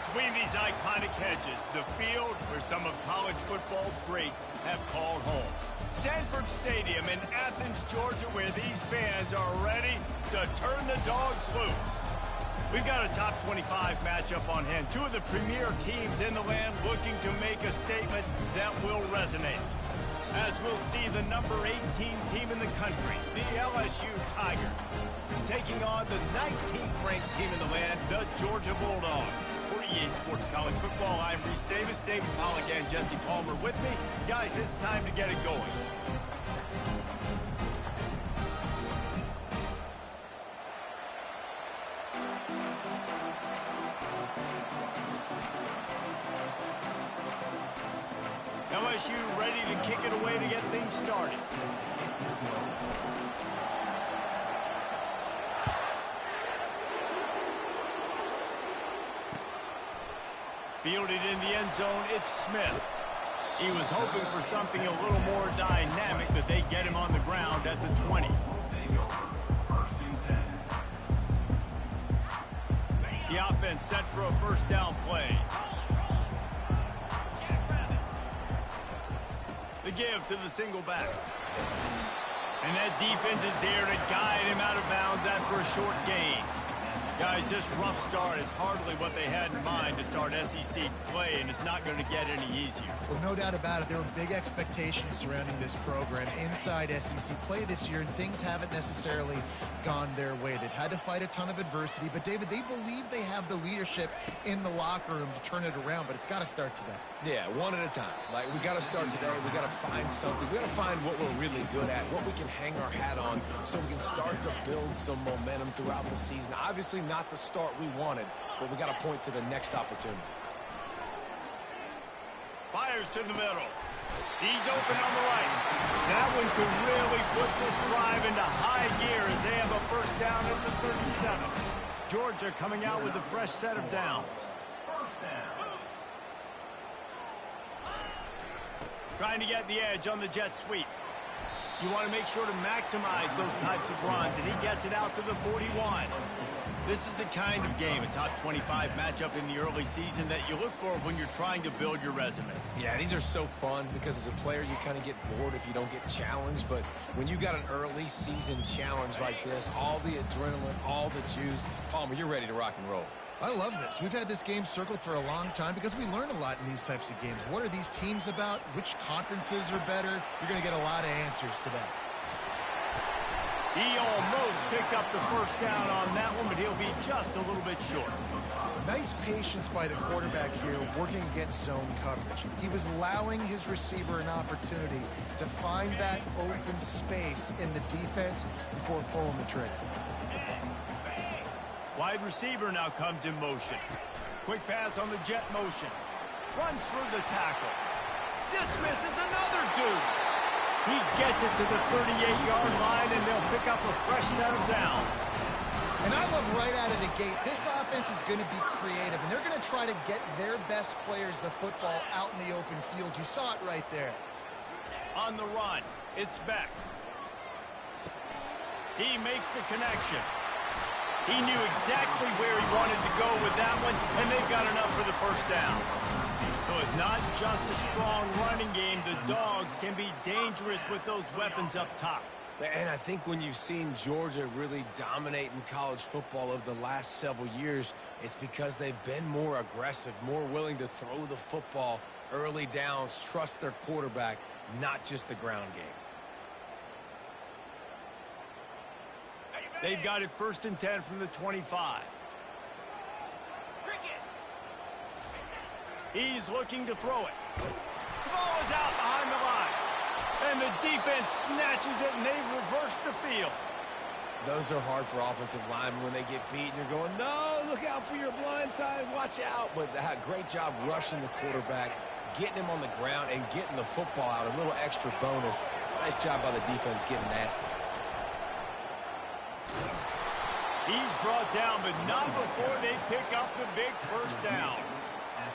Between these iconic hedges, the field where some of college football's greats have called home. Sanford Stadium in Athens, Georgia, where these fans are ready to turn the dogs loose. We've got a top 25 matchup on hand. Two of the premier teams in the land looking to make a statement that will resonate. As we'll see the number 18 team in the country, the Lsu Tigers, taking on the 19th ranked team in the land, the Georgia Bulldogs. For EA Sports College Football, I'm Reese Davis, David Pollack, and Jesse Palmer with me. Guys, it's time to get it going. LSU ready to kick it away to get things started. Fielded in the end zone, it's Smith. He was hoping for something a little more dynamic, but they get him on the ground at the 20. The offense set for a first down play. The give to the single back. And that defense is there to guide him out of bounds after a short gain. Guys, this rough start is hardly what they had in mind to start SEC play, and it's not going to get any easier. Well, no doubt about it. There were big expectations surrounding this program inside SEC play this year, and things haven't necessarily gone their way. They've had to fight a ton of adversity, but, David, they believe they have the leadership in the locker room to turn it around, but it's got to start today. Yeah, one at a time. Like, we got to start today. We got to find something. We got to find what we're really good at, what we can hang our hat on, so we can start to build some momentum throughout the season. Obviously, not the start we wanted, but we got to point to the next opportunity. Fires to the middle. He's open on the right. That one could really put this drive into high gear as they have a first down at the 37. Georgia coming out with a fresh set of downs. Trying to get the edge on the jet sweep. You want to make sure to maximize those types of runs, and he gets it out to the 41. This is the kind of game, a top 25 matchup in the early season, that you look for when you're trying to build your resume. Yeah, these are so fun because as a player, you kind of get bored if you don't get challenged. But when you got an early season challenge like this, all the adrenaline, all the juice, Palmer, you're ready to rock and roll. I love this. We've had this game circled for a long time because we learn a lot in these types of games. What are these teams about? Which conferences are better? You're going to get a lot of answers today. He almost picked up the first down on that one, but he'll be just a little bit short. Nice patience by the quarterback here working against zone coverage. He was allowing his receiver an opportunity to find that open space in the defense before pulling the trigger. Wide receiver now comes in motion. Quick pass on the jet motion. Runs through the tackle. Dismisses another dude. He gets it to the 38-yard line, and they'll pick up a fresh set of downs. And I love right out of the gate, this offense is going to be creative, and they're going to try to get their best players the football out in the open field. You saw it right there. On the run, it's Beck. He makes the connection. He knew exactly where he wanted to go with that one, and they've got enough for the first down. So it's not just a strong running game. The Dogs can be dangerous with those weapons up top. And I think when you've seen Georgia really dominate in college football over the last several years, it's because they've been more aggressive, more willing to throw the football early downs, trust their quarterback, not just the ground game. They've got it 1st and 10 from the 25. He's looking to throw it. The ball is out behind the line. And the defense snatches it, and they've reversed the field. Those are hard for offensive linemen when they get beat, and you're going, no, look out for your blind side, watch out. But great job rushing the quarterback, getting him on the ground, and getting the football out. A little extra bonus. Nice job by the defense getting nasty. He's brought down, but not before they pick up the big first down.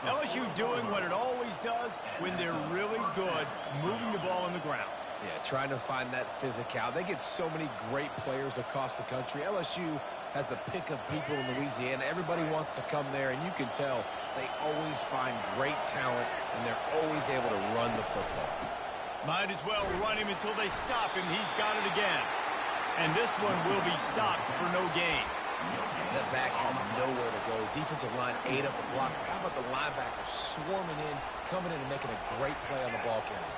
LSU doing what it always does when they're really good, moving the ball on the ground. Yeah, trying to find that physical. They get so many great players across the country. LSU has the pick of people in Louisiana. Everybody wants to come there, and you can tell they always find great talent, and they're always able to run the football. Might as well run him until they stop him. He's got it again. And this one will be stopped for no gain. That back had nowhere to go. Defensive line ate up the blocks. But how about the linebackers swarming in, coming in and making a great play on the ball carrier?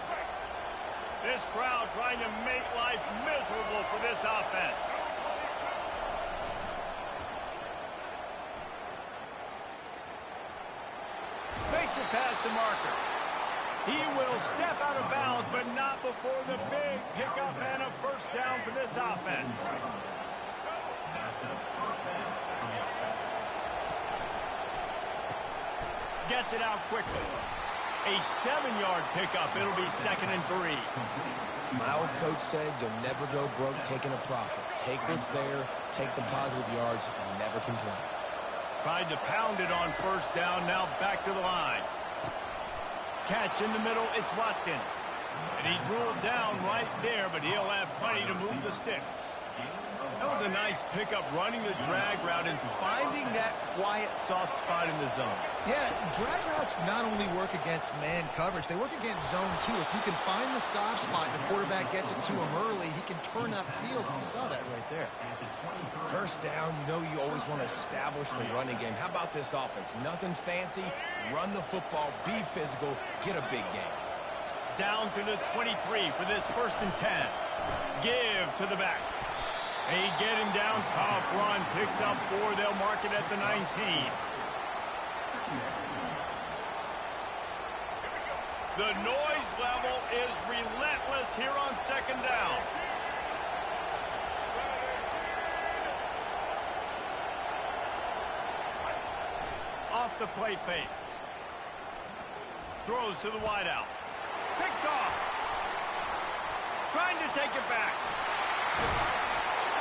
This crowd trying to make life miserable for this offense. Makes it past the marker. He will step out of bounds, but not before the big pickup and a first down for this offense. Gets it out quickly. A 7-yard pickup. It'll be 2nd and 3. My old coach said you'll never go broke taking a profit. Take what's there, take the positive yards, and never complain. Tried to pound it on first down. Now back to the line. Catch in the middle. It's Watkins. And he's ruled down right there, but he'll have plenty to move the sticks. That was a nice pickup, running the drag route and finding that quiet, soft spot in the zone. Yeah, drag routes not only work against man coverage, they work against zone too. If you can find the soft spot, the quarterback gets it to him early, he can turn up field, and you saw that right there. First down, you know you always want to establish the running game. How about this offense? Nothing fancy, run the football, be physical, get a big game. Down to the 23 for this 1st and 10. Give to the back. They get him down, tough run, picks up 4. They'll mark it at the 19. The noise level is relentless here on 2nd down. Off the play fake. Throws to the wideout. Picked off. Trying to take it back.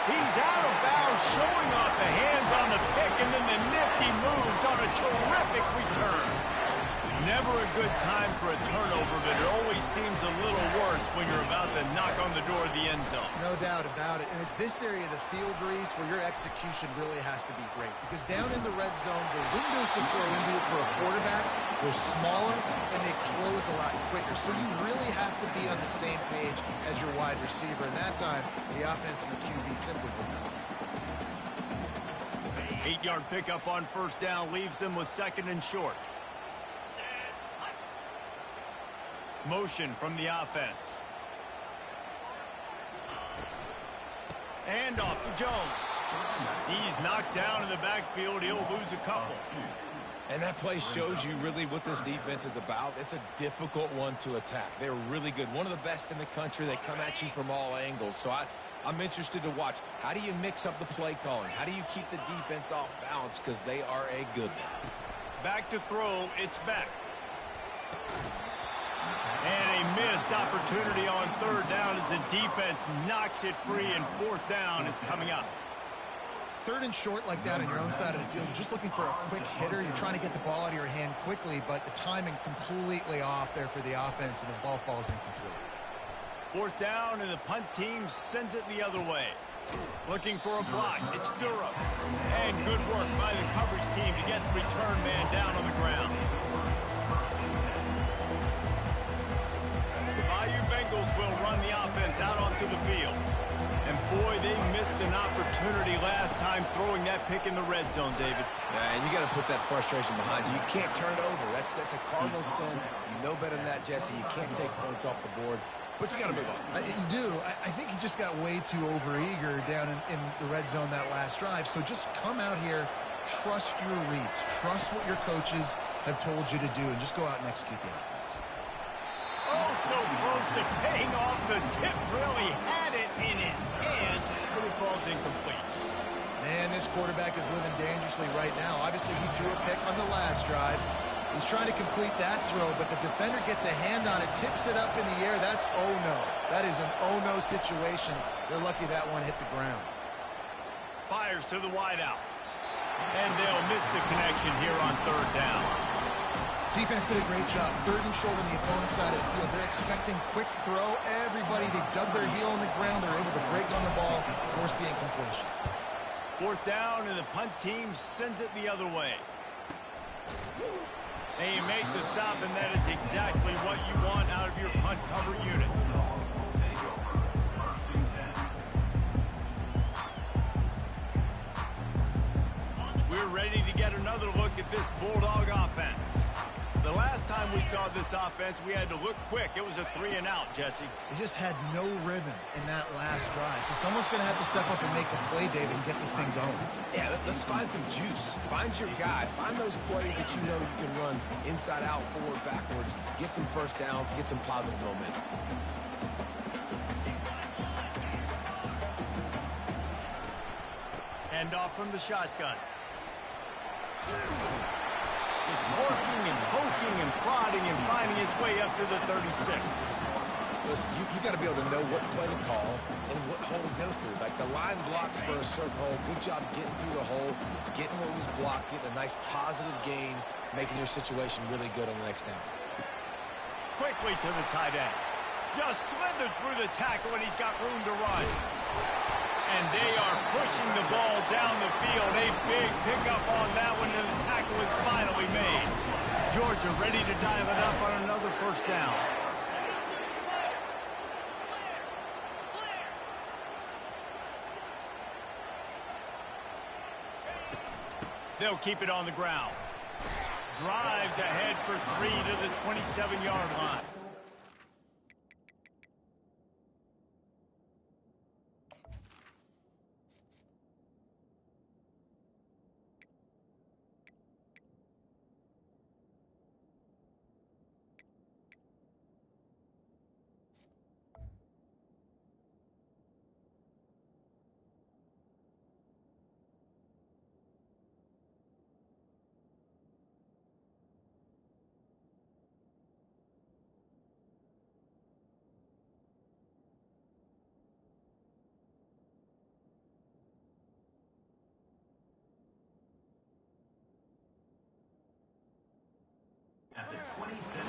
He's out of bounds, showing off the hands on the pick, and then the nifty moves on a terrific return. Never a good time for a turnover, but it always seems a little worse when you're about to knock on the door of the end zone. No doubt about it. And it's this area of the field, Reese, where your execution really has to be great. Because down in the red zone, the windows to throw into it for a quarterback, they're smaller and they close a lot quicker. So you really have to be on the same page as your wide receiver. And that time, the offense and the QB simply were not. 8-yard pickup on first down leaves them with 2nd and short. Motion from the offense. And off to Jones. He's knocked down in the backfield. He'll lose a couple. And that play shows you really what this defense is about. It's a difficult one to attack. They're really good. One of the best in the country. They come at you from all angles. So I'm interested to watch. How do you mix up the play calling? How do you keep the defense off balance? Because they are a good one. Back to throw. It's back. And a missed opportunity on 3rd down as the defense knocks it free, and 4th down is coming up. 3rd and short like that on your own side of the field, you're just looking for a quick hitter. You're trying to get the ball out of your hand quickly, but the timing completely off there for the offense, and the ball falls incomplete. 4th down, and the punt team sends it the other way. Looking for a block. It's Durham. And good work by the coverage team to get the return man down on the ground. The Bayou Bengals will run the offense out onto the field. And boy, they missed an opportunity last time throwing that pick in the red zone, David. And you got to put that frustration behind you. You can't turn it over. That's a cardinal sin. You know better than that, Jesse. You can't take points off the board. But you got to move on. You do. I think he just got way too overeager down in the red zone that last drive. So just come out here, trust your reads, trust what your coaches have told you to do, and just go out and execute the offense. Oh, so close to paying off the tip drill. He had it in his hands, but it falls incomplete. Man, this quarterback is living dangerously right now. Obviously, he threw a pick on the last drive. He's trying to complete that throw, but the defender gets a hand on it, tips it up in the air. That's oh-no. That is an oh-no situation. They're lucky that one hit the ground. Fires to the wideout. And they'll miss the connection here on 3rd down. Defense did a great job. 3rd and short on the opponent's side of the field. They're expecting quick throw. Everybody dug their heel on the ground. They're able to break on the ball, force the incompletion. 4th down, and the punt team sends it the other way. They make the stop, and that is exactly what you want out of your punt cover unit. We're ready to get another look at this Bulldog offense. The last time we saw this offense, we had to look quick. It was a 3-and-out, Jesse. They just had no rhythm in that last drive. So someone's going to have to step up and make a play, David, and get this thing going. Yeah, let's find some juice. Find your guy. Find those plays that you know you can run inside out, forward, backwards. Get some first downs. Get some positive momentum. Hand off from the shotgun. He's working and poking and prodding and finding his way up to the 36. Listen, you got to be able to know what play to call and what hole to go through. Like the line blocks for a certain hole. Good job getting through the hole, getting what was blocked, getting a nice positive gain, making your situation really good on the next down. Quickly to the tight end. Just slithered through the tackle, and he's got room to run. And they are pushing the ball down the field. A big pickup on that one, and the tackle is finally made. Georgia ready to dive it up on another 1st down. They'll keep it on the ground. Drives ahead for 3 to the 27-yard line.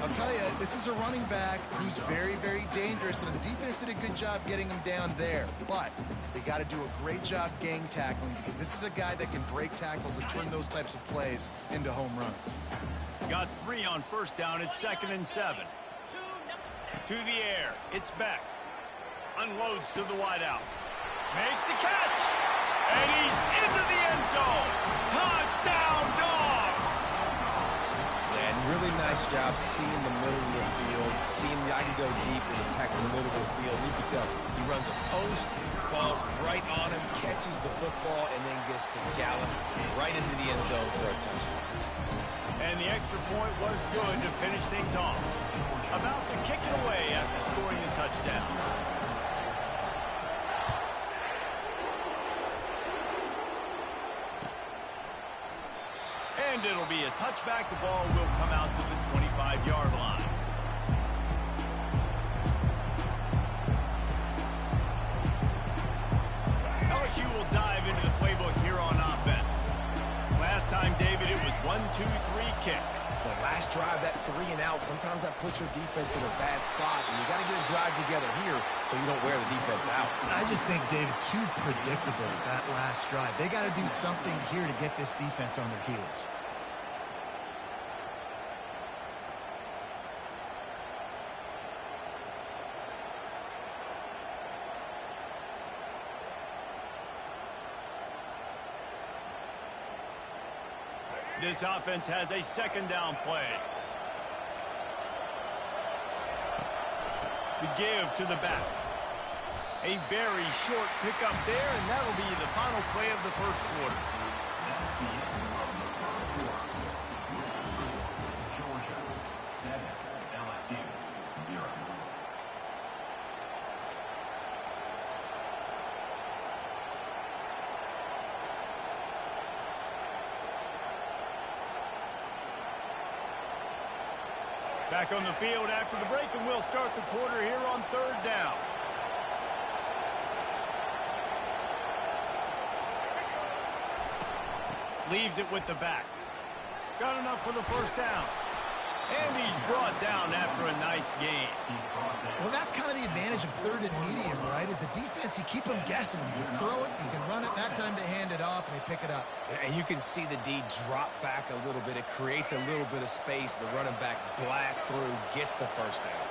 I'll tell you, this is a running back who's very, very dangerous, and the defense did a good job getting him down there. But they got to do a great job gang tackling, because this is a guy that can break tackles and turn those types of plays into home runs. Got 3 on 1st down. It's 2nd and 7. To the air. It's Beck. Unloads to the wideout. Makes the catch. And he's into the end zone. Touchdown, Dogs! And really nice job seeing the middle of the field, seeing I can go deep and attack the middle of the field. You can tell he runs a post, falls right on him, catches the football, and then gets to gallop right into the end zone for a touchdown. And the extra point was good to finish things off. About to kick it away after scoring the touchdown. And it'll be a touchback. The ball will come out to the 25-yard line. LSU will dive into the playbook here on offense. Last time, David, it was 1-2-3 kick. The last drive, that 3-and-out, sometimes that puts your defense in a bad spot, and you got to get a drive together here so you don't wear the defense out. I just think, David, too predictable, that last drive. They got to do something here to get this defense on their heels. This offense has a 2nd down play. The give to the back. A very short pickup there, and that'll be the final play of the 1st quarter. Georgia 7, LSU 0. Back on the field after the break, and we'll start the quarter here on 3rd down. Leaves it with the back. Got enough for the 1st down. And he's brought down after a nice game. Well, that's kind of the advantage of third and medium, right? Is the defense, you keep them guessing. You can throw it, you can run it. That time they hand it off and they pick it up. And you can see the D drop back a little bit. It creates a little bit of space. The running back blasts through, gets the first down.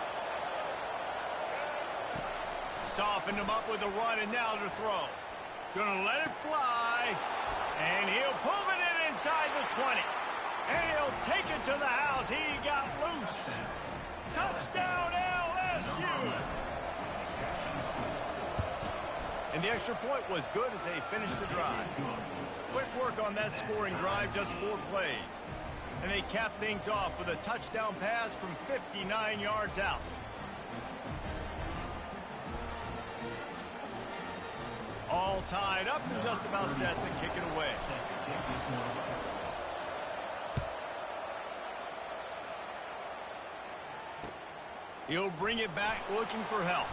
Softened him up with a run, and now to throw. Gonna let it fly. And he'll pull it in inside the 20. And he'll take it to the house. He got loose. Touchdown, LSU. And the extra point was good as they finished the drive. Quick work on that scoring drive, just 4 plays. And they cap things off with a touchdown pass from 59 yards out. All tied up and just about set to kick it away. He'll bring it back looking for help.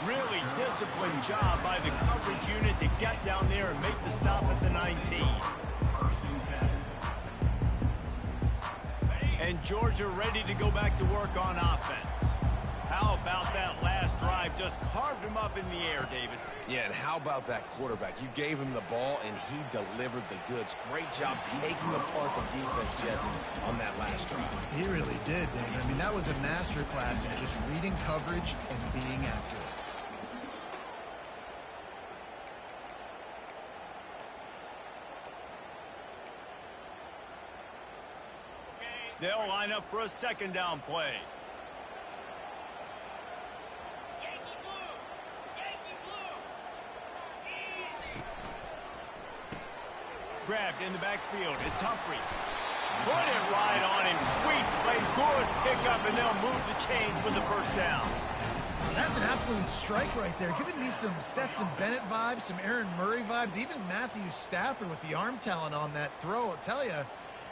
Really disciplined job by the coverage unit to get down there and make the stop at the 19. And Georgia ready to go back to work on offense. How about that last drive? Just carved him up in the air, David. Yeah, and how about that quarterback? You gave him the ball, and he delivered the goods. Great job taking apart the defense, Jesse, on that last drive. He really did, David. I mean, that was a master class in just reading coverage and being accurate. They'll line up for a second down play. Grabbed in the backfield. It's Humphries. Put it right on him. Sweet play. Good pickup, and they'll move the chains with the first down. That's an absolute strike right there. Giving me some Stetson Bennett vibes, some Aaron Murray vibes, even Matthew Stafford with the arm talent on that throw. I'll tell you,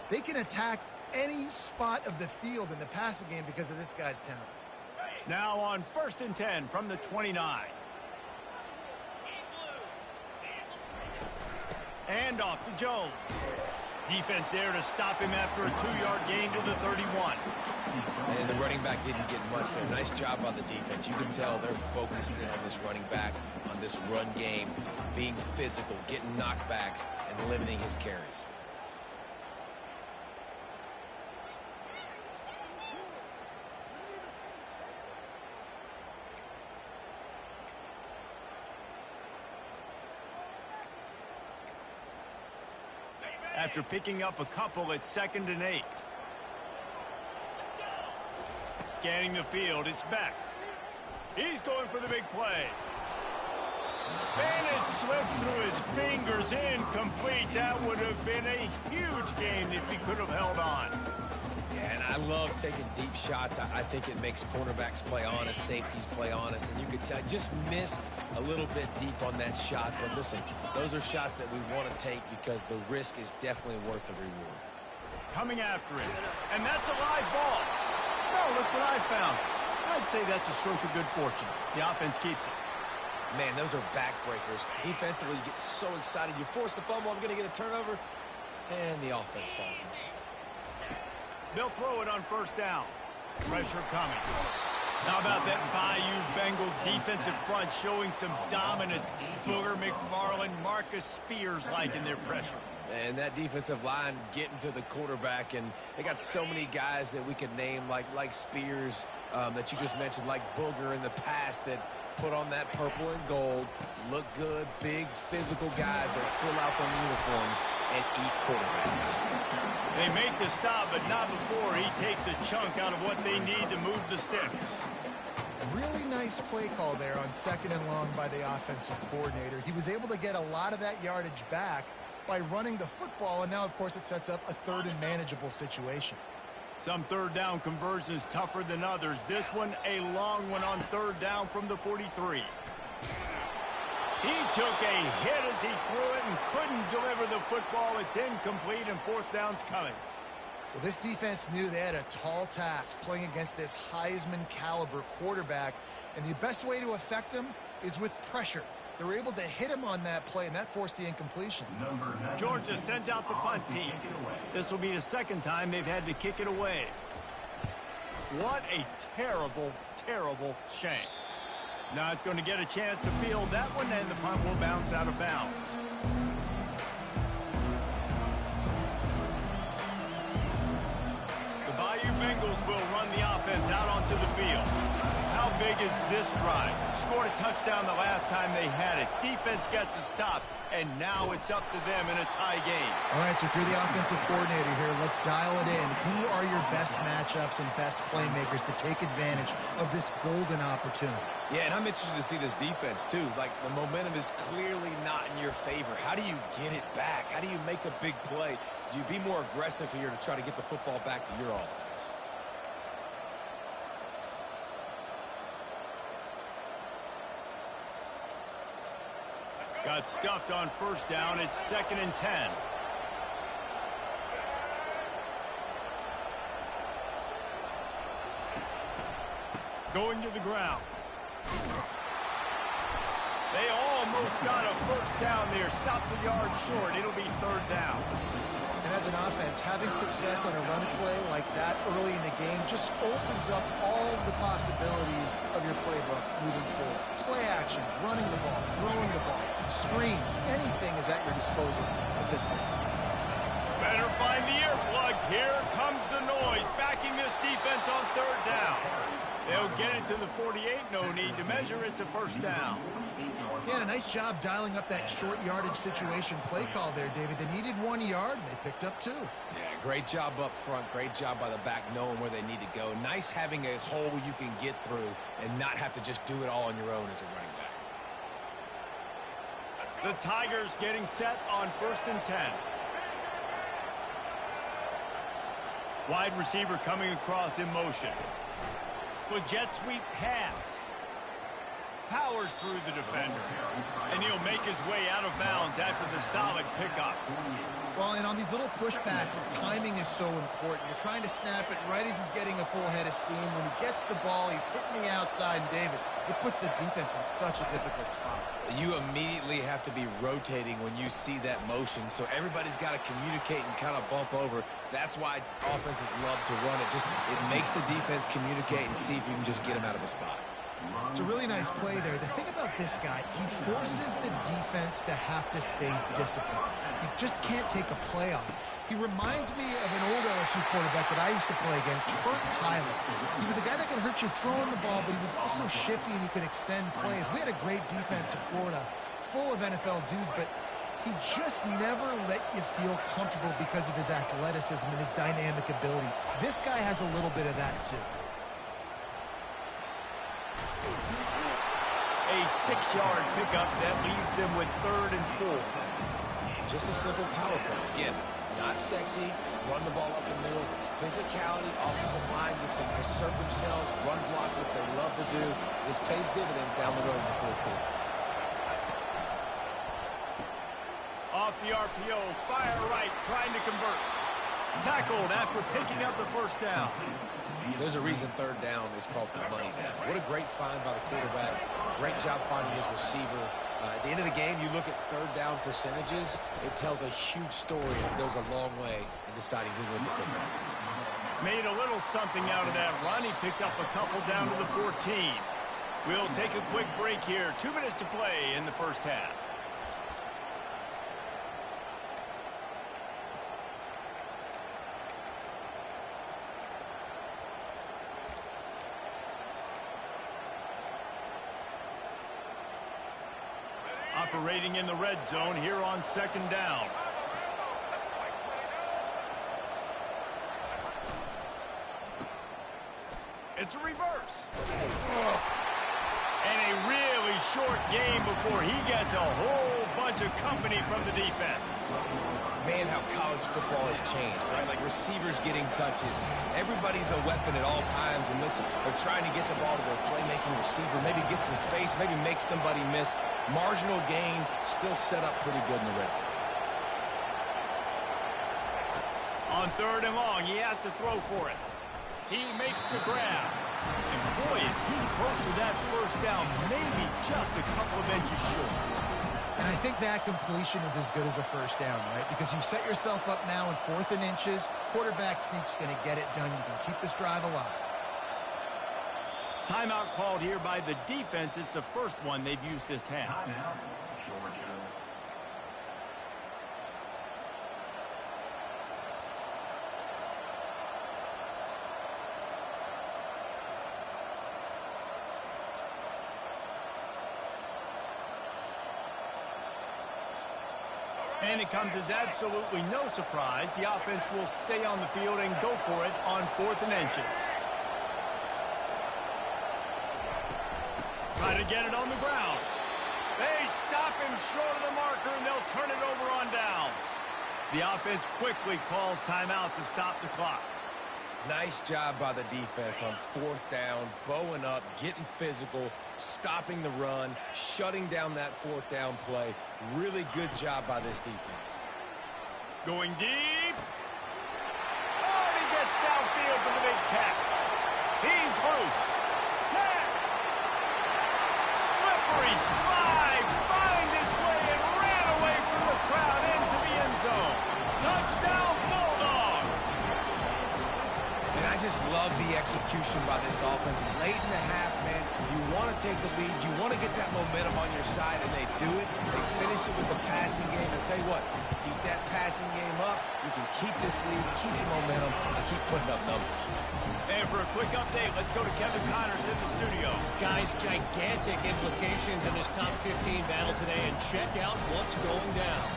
they can attack any spot of the field in the passing game because of this guy's talent. Now on 1st and 10 from the 29. And off to Jones. Defense there to stop him after a 2-yard gain to the 31. And the running back didn't get much there. Nice job on the defense. You can tell they're focused in on this running back, on this run game, being physical, getting knockbacks, and limiting his carries. After picking up a couple, it's 2nd and 8. Scanning the field, it's Beck. He's going for the big play. And it slips through his fingers, incomplete. That would have been a huge game if he could have held on. Yeah, and I love taking deep shots. I think it makes cornerbacks play honest, safeties play honest, and you could tell just missed a little bit deep on that shot. But listen, those are shots that we want to take because the risk is definitely worth the reward. Coming after it, and that's a live ball. Oh, look what I found. I'd say that's a stroke of good fortune. The offense keeps it. Man, those are backbreakers. Defensively, you get so excited. You force the fumble, I'm going to get a turnover, and the offense falls down. They'll throw it on 1st down. Pressure coming. How about that Bayou Bengal defensive front showing some dominance? Booger McFarland, Marcus Spears-like in their pressure. And that defensive line getting to the quarterback, and they got so many guys that we could name like Spears that you just mentioned, like Booger in the past that put on that purple and gold, look good, big physical guys that fill out their uniforms and eat quarterbacks. They make the stop, but not before he takes a chunk out of what they need to move the sticks. Really nice play call there on 2nd and long by the offensive coordinator. He was able to get a lot of that yardage back by running the football, and now, of course, it sets up a 3rd and manageable situation. Some 3rd down conversions tougher than others. This one, a long one on 3rd down from the 43. He took a hit as he threw it and couldn't deliver the football. It's incomplete, and 4th down's coming. Well, this defense knew they had a tall task playing against this Heisman caliber quarterback, and the best way to affect him is with pressure. They were able to hit him on that play, and that forced the incompletion. Georgia sends out the punt team. This will be the second time they've had to kick it away. What a terrible, terrible shank. Not going to get a chance to field that one, and the punt will bounce out of bounds. The Bayou Bengals will run the offense out onto the field. How big is this drive? Scored a touchdown the last time they had it. Defense gets a stop, and now it's up to them in a tie game. All right, so if you're the offensive coordinator here, let's dial it in. Who are your best matchups and best playmakers to take advantage of this golden opportunity? Yeah, and I'm interested to see this defense, too. Like, the momentum is clearly not in your favor. How do you get it back? How do you make a big play? Do you be more aggressive here to try to get the football back to your offense? Got stuffed on first down. It's 2nd and 10. Going to the ground. They almost got a first down there. Stopped a yard short. It'll be 3rd down. And as an offense, having success on a run play like that early in the game just opens up all the possibilities of your playbook moving forward. Play action, running the ball, throwing the ball, screens, anything is at your disposal at this point. Better find the earplugs. Here comes the noise, backing this defense on 3rd down. They'll get it to the 48. No need to measure. It's a first down. Yeah, and a nice job dialing up that short yardage situation play call there, David. They needed 1 yard, and they picked up 2. Yeah, great job up front. Great job by the back knowing where they need to go. Nice having a hole you can get through and not have to just do it all on your own as a running back. The Tigers getting set on 1st and 10. Wide receiver coming across in motion. With jet sweep pass. Powers through the defender. And he'll make his way out of bounds after the solid pickup. Well, and on these little push passes, timing is so important. You're trying to snap it right as he's getting a full head of steam. When he gets the ball, he's hitting the outside, and David, it puts the defense in such a difficult spot. You immediately have to be rotating when you see that motion, so everybody's got to communicate and kind of bump over. That's why offenses love to run it. It makes the defense communicate and see if you can just get him out of a spot. It's a really nice play there. The thing about this guy, he forces the defense to have to stay disciplined. You just can't take a play on. He reminds me of an old LSU quarterback that I used to play against, Burt Tyler. He was a guy that could hurt you throwing the ball, but he was also shifty and he could extend plays. We had a great defense in Florida, full of NFL dudes, but he just never let you feel comfortable because of his athleticism and his dynamic ability. This guy has a little bit of that, too. A 6-yard pickup that leaves them with 3rd and 4. Just a simple power play. Again, not sexy, run the ball up the middle. Physicality, offensive line gets to assert themselves, run block, what they love to do. This pays dividends down the road in the 4th quarter. Off the RPO, fire right, trying to convert. Tackled after picking up the first down. There's a reason 3rd down is called the money down. What a great find by the quarterback. Great job finding his receiver. At the end of the game, you look at 3rd down percentages. It tells a huge story and it goes a long way in deciding who wins a football. Made a little something out of that run. He picked up a couple down to the 14. We'll take a quick break here. 2 minutes to play in the first half. Operating in the red zone here on 2nd down. It's a reverse. And a really short game before he gets a whole bunch of company from the defense. Man, how college football has changed, right? Like receivers getting touches. Everybody's a weapon at all times. And listen, they're trying to get the ball to their playmaking receiver, maybe get some space, maybe make somebody miss. Marginal gain, still set up pretty good in the red zone. On 3rd and long, he has to throw for it. He makes the grab. Boy, is he close to that first down, maybe just a couple of inches short. And I think that completion is as good as a first down, right? Because you set yourself up now in 4th and inches. Quarterback sneak's going to get it done. You can keep this drive alive. Timeout called here by the defense. It's the first one they've used this half. Timeout, Georgia. And it comes as absolutely no surprise. The offense will stay on the field and go for it on 4th and inches. Try to get it on the ground. They stop him short of the marker, and they'll turn it over on downs. The offense quickly calls timeout to stop the clock. Nice job by the defense on 4th down, bowing up, getting physical, stopping the run, shutting down that 4th down play. Really good job by this defense. Going deep. Oh, he gets downfield for the big catch. He's loose. Tap. Slippery slide. Find his way and ran away from the crowd into the end zone. Touchdown, Bulldogs. And I just love the execution by this offense. Late in the half, man, you want to take the lead. You want to get that momentum on your side, and they do it. They finish it with the passing game. And tell you what, keep that passing game up. You can keep this lead, keep the momentum, and keep putting up numbers. And for a quick update, let's go to Kevin Connors in the studio. Guys, gigantic implications in this top 15 battle today, and check out what's going down.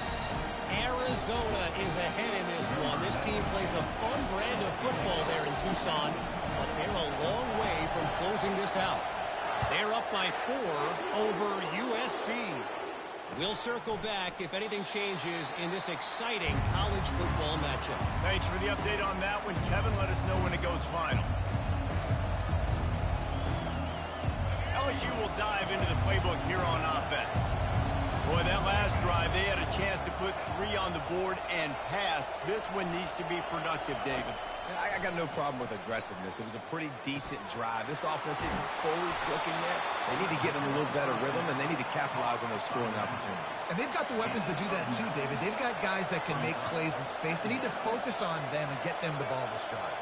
Arizona is ahead in this one. This team plays a fun brand of football there in Tucson, but they're a long way from closing this out. They're up by 4 over USC. We'll circle back if anything changes in this exciting college football matchup. Thanks for the update on that one, Kevin. Let us know when it goes final. LSU will dive into the playbook here on offense. Boy, that last drive, they had a chance to put 3 on the board and passed. This one needs to be productive, David. I got no problem with aggressiveness. It was a pretty decent drive. This offense isn't fully clicking yet. They need to get in a little better rhythm, and they need to capitalize on those scoring opportunities. And they've got the weapons to do that too, David. They've got guys that can make plays in space. They need to focus on them and get them the ball this drive.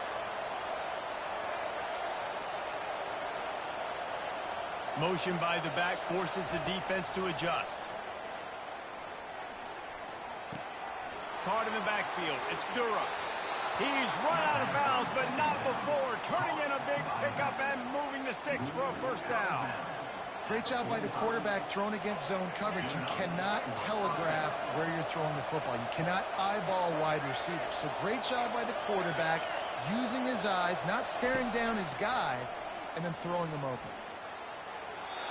Motion by the back forces the defense to adjust. Caught in the backfield. It's Durham. He's run out of bounds, but not before. Turning in a big pickup and moving the sticks for a first down. Great job by the quarterback thrown against zone coverage. You cannot telegraph where you're throwing the football. You cannot eyeball wide receivers. So great job by the quarterback using his eyes, not staring down his guy, and then throwing him open.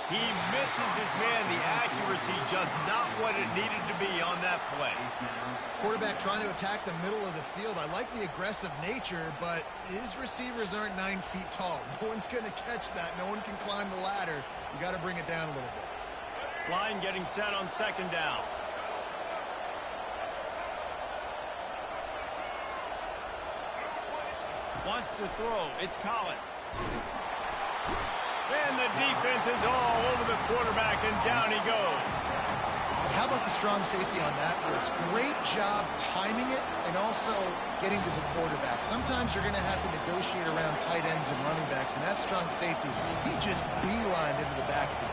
He misses his man. The accuracy just not what it needed to be on that play. Quarterback trying to attack the middle of the field. I like the aggressive nature, but his receivers aren't 9 feet tall. No one's going to catch that. No one can climb the ladder. You got to bring it down a little bit. Line getting set on 2nd down. Wants to throw. It's Collins. And the defense is all over the quarterback, and down he goes. How about the strong safety on that blitz? Great job timing it and also getting to the quarterback. Sometimes you're going to have to negotiate around tight ends and running backs, and that strong safety, he just beelined into the backfield.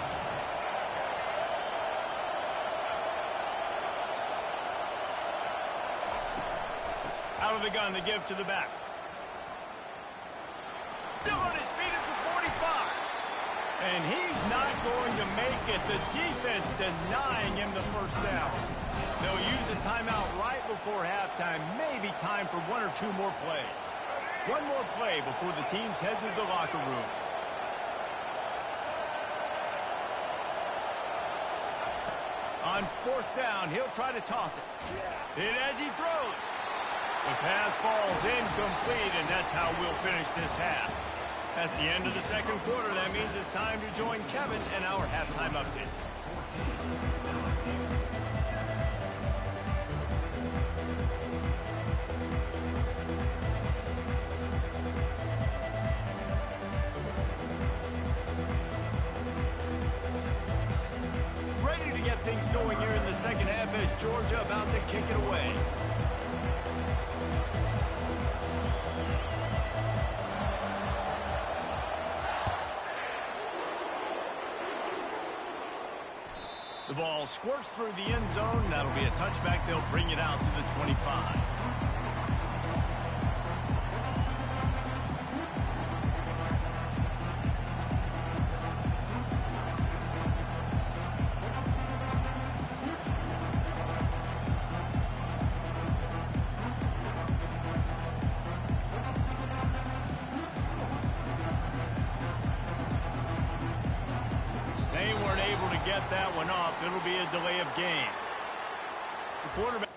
Out of the gun to give to the back. Still on his feet at the 45. And he's not going to make it. The defense denying him the first down. They'll use a timeout right before halftime. Maybe time for 1 or 2 more plays. One more play before the teams head to the locker rooms. On 4th down, he'll try to toss it. And as he throws, the pass falls incomplete, and that's how we'll finish this half. That's the end of the 2nd quarter. That means it's time to join Kevin and our halftime update. going here in the second half as Georgia about to kick it away. The ball squirts through the end zone. That'll be a touchback. They'll bring it out to the 25. They weren't able to get that one off. It'll be a delay of game. The quarterback.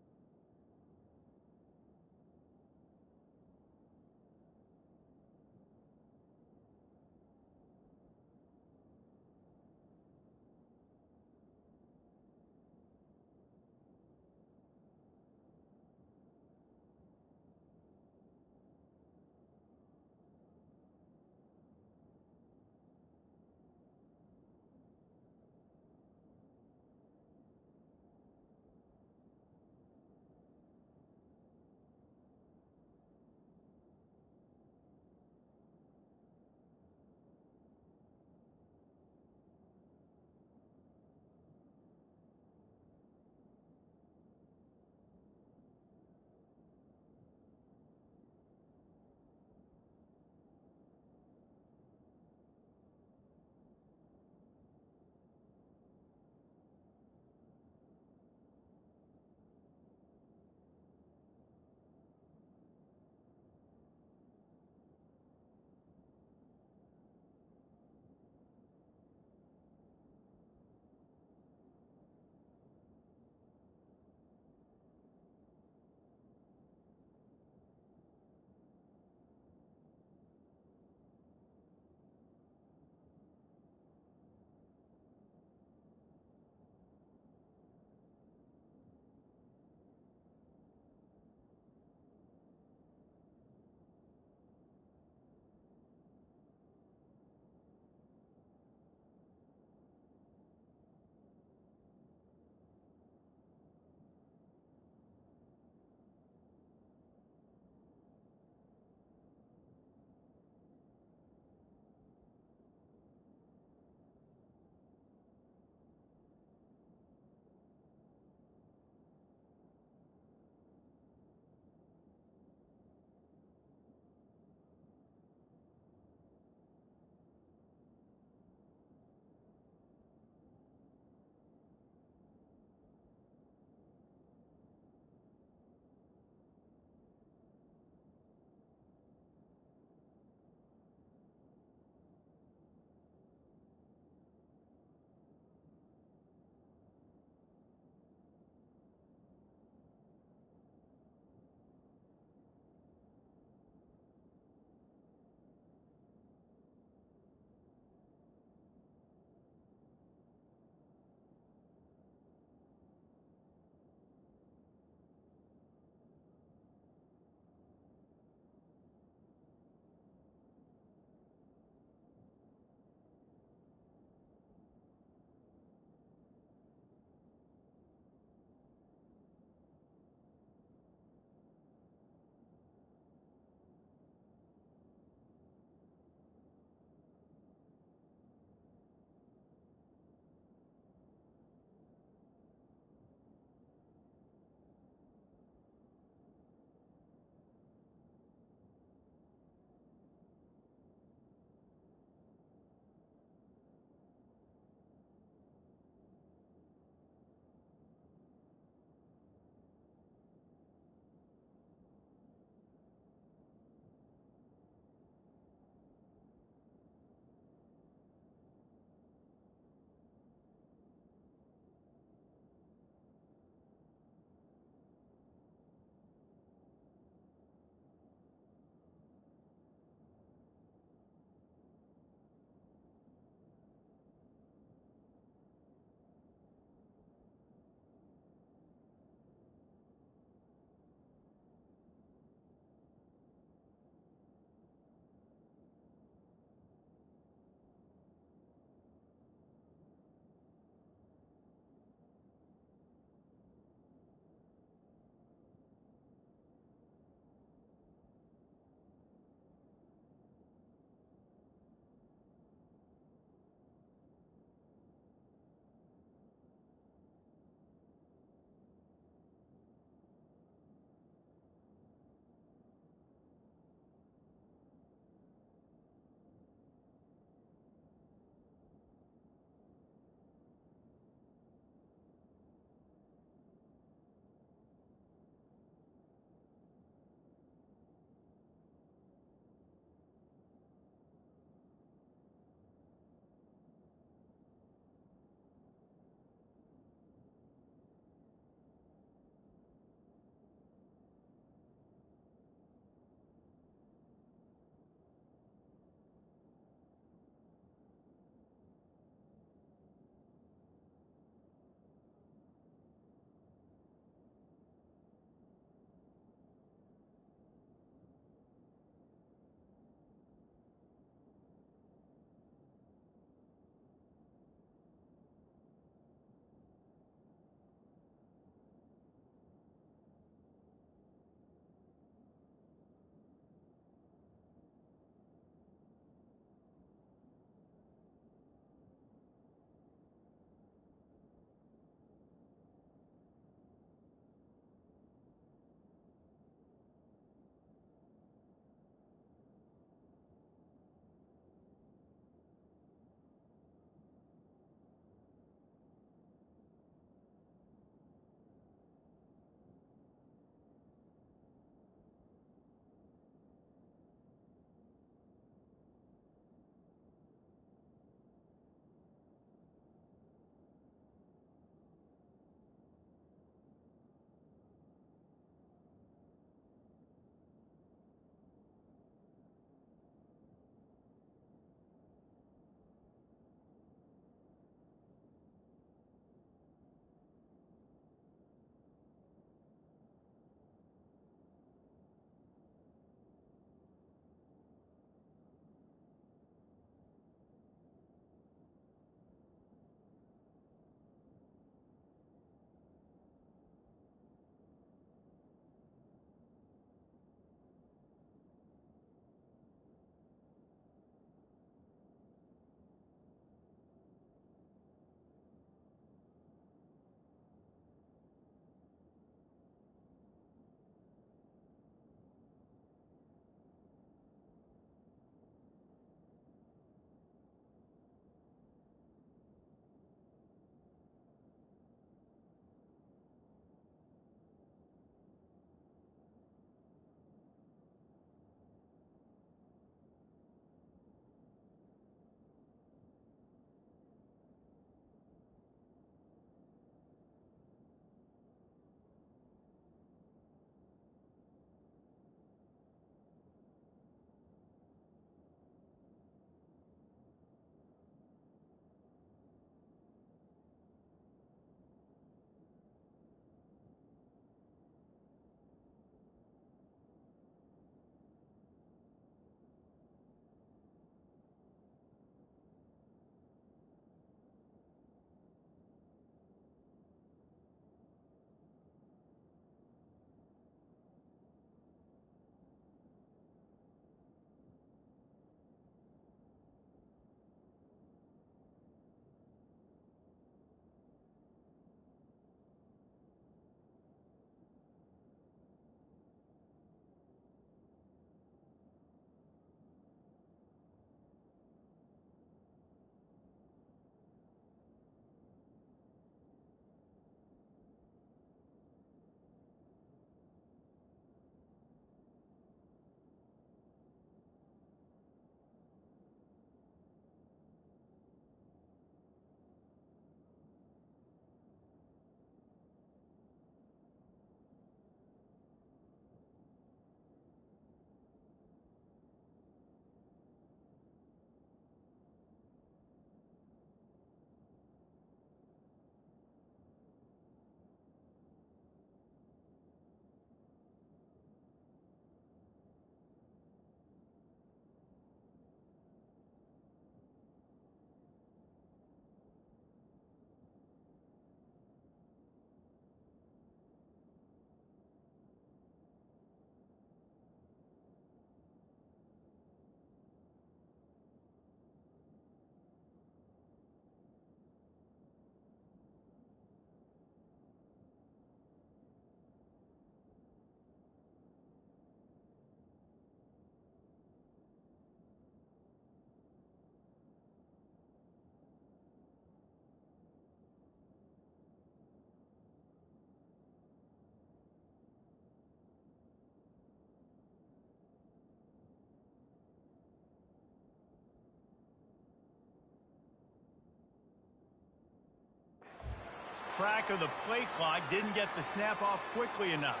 track of the play clock, didn't get the snap off quickly enough.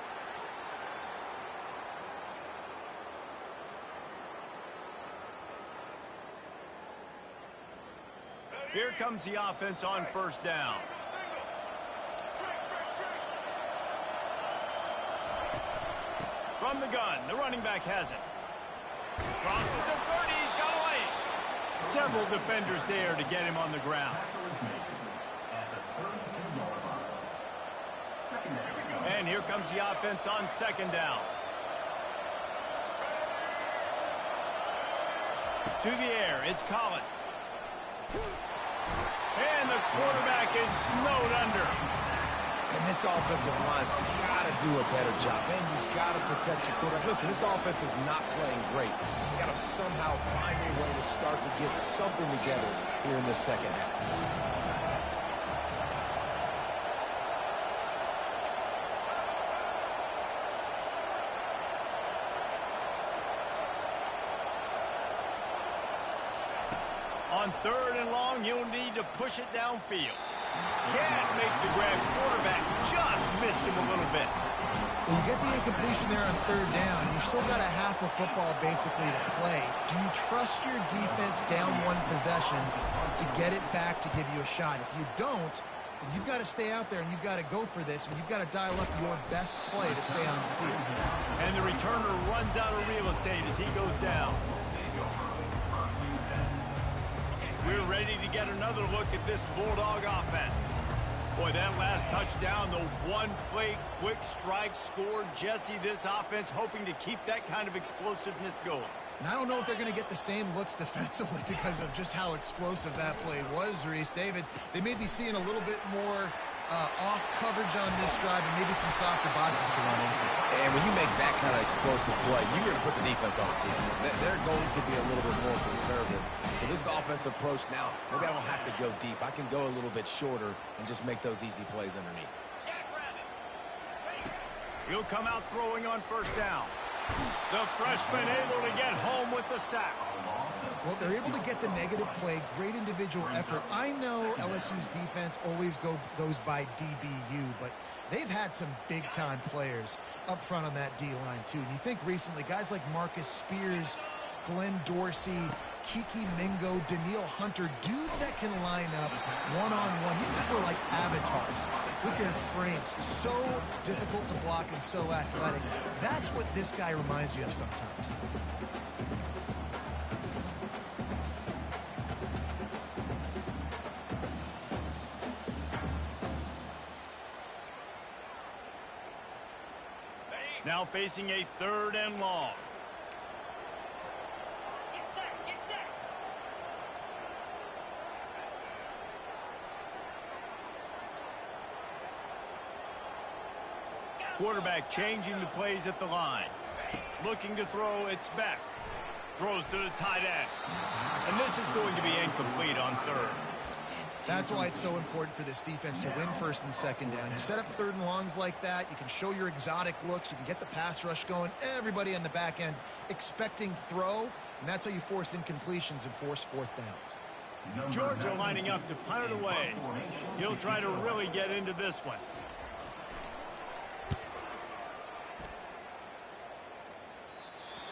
Here comes the offense on first down. From the gun, the running back has it. Crosses the 30, he's got away. Several defenders there to get him on the ground. And here comes the offense on second down. To the air, it's Collins. And the quarterback is snowed under. And this offensive line's got to do a better job. Man, you've got to protect your quarterback. Listen, this offense is not playing great. They got to somehow find a way to start to get something together here in the second half. On third and long, you'll need to push it downfield. Can't make the grab. Quarterback just missed him a little bit. Well, you get the incompletion there on third down. You've still got a half of football basically to play. Do you trust your defense down one possession to get it back to give you a shot? If you don't, then you've got to stay out there and you've got to go for this, and you've got to dial up your best play to stay on the field. And the returner runs out of real estate as he goes down. We're ready to get another look at this Bulldog offense. Boy, that last touchdown, the one-play quick strike scored. Jesse, this offense hoping to keep that kind of explosiveness going. And I don't know if they're going to get the same looks defensively because of just how explosive that play was, Reese. David, they may be seeing a little bit more off coverage on this drive and maybe some softer boxes to run into. And when you make that kind of explosive play, you're going to put the defense on its heels. They're going to be a little bit more conservative. So this offensive approach now, maybe I don't have to go deep. I can go a little bit shorter and just make those easy plays underneath. He'll come out throwing on first down. The freshman able to get home with the sack. Well, they're able to get the negative play, great individual effort. I know LSU's defense always goes by DBU, but they've had some big-time players up front on that D-line, too. And you think recently, guys like Marcus Spears, Glenn Dorsey, Kiki Mingo, Daniil Hunter, dudes that can line up one-on-one. These guys are like avatars with their frames. So difficult to block and so athletic. That's what this guy reminds you of sometimes. Now facing a third and long. Quarterback changing the plays at the line. Looking to throw, it's back. Throws to the tight end. And this is going to be incomplete on third. That's why it's so important for this defense to win first and second down. You set up third and longs like that, you can show your exotic looks, you can get the pass rush going, everybody on the back end expecting throw, and that's how you force incompletions and force fourth downs. Georgia lining up to punt it away. He'll try to really get into this one.